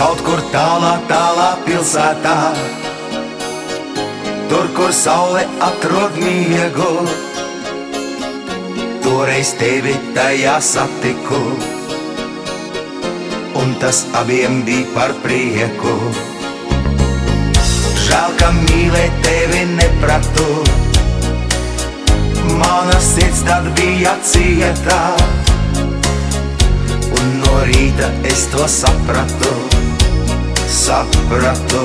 Kaut kur tālā, tālā pilsētā, tur, kur saule atrod miegu, toreiz tevi tajā satiku, un tas abiem bija par prieku. Žēl, ka mīlēt tevi nepratu, mana sirds tad bija cietā, un no rīta es to sapratu. Sapratu,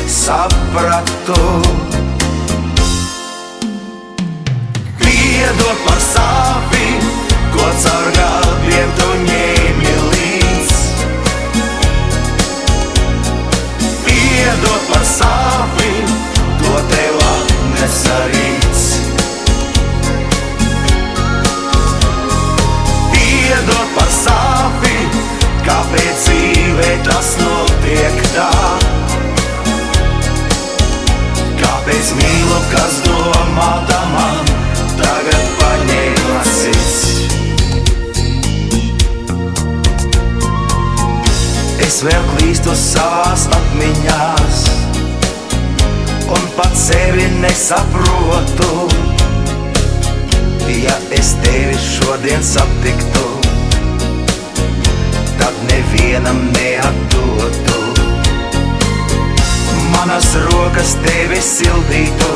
sapratu. Piedod par sāpi, ko caur gadiem tu ņēmi līdz. Piedod par sāpi, to tev atnesa rīts. Piedod par sāpi, kāpēc dzīvē tas notiek tā? Kāpēc mīlu, kas domāta man, tagad paņēma sirds? Es vēl klīstu savās atmiņās, un pat sevi nesaprotu. Ja es tevi šodien satiktu, tad nevienam neatdotu. Manas rokas tevi sildītu,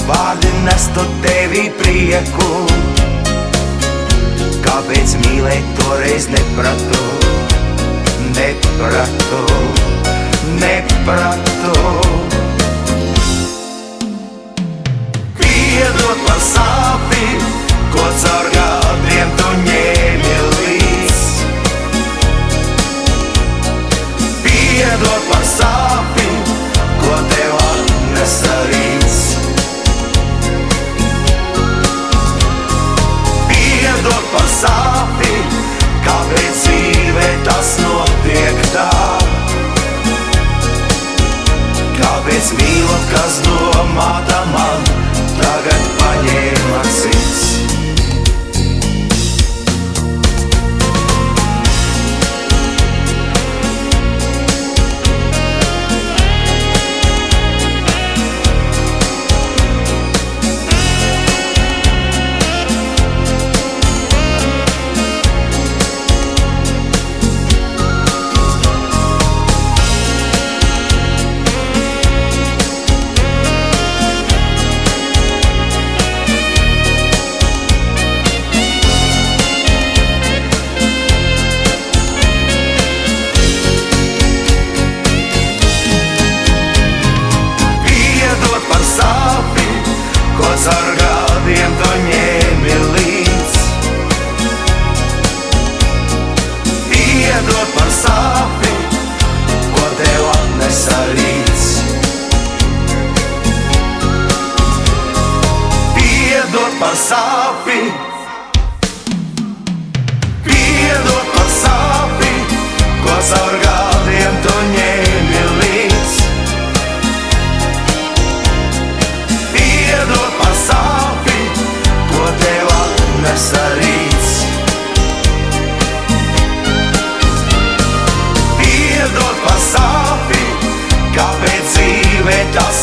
vārdi nestu tevi prieku. Kāpēc mīlēt toreiz nepratu, nepratu, nepratu. Piedod par sāpi, ko caur gadiem tu ņēmi līdz. Piedod par sāpi, ko tev atnesa rīts. Piedod par sāpi, kāpēc dzīvē tas notiek tā? Kāpēc mīlu, kas domāta man, tagad paņēma sirds? Caur gadiem tu ņēmi līdz. Piedod par sāpi, ko tev atnesa rīts. Piedod par sāpi, piedod par sāpi, ko caur gadiem tu ņēmi līdz. Piedod par sāpi, ko tev atnesa rīts. Piedod par sāpi, kāpēc dzīvē tas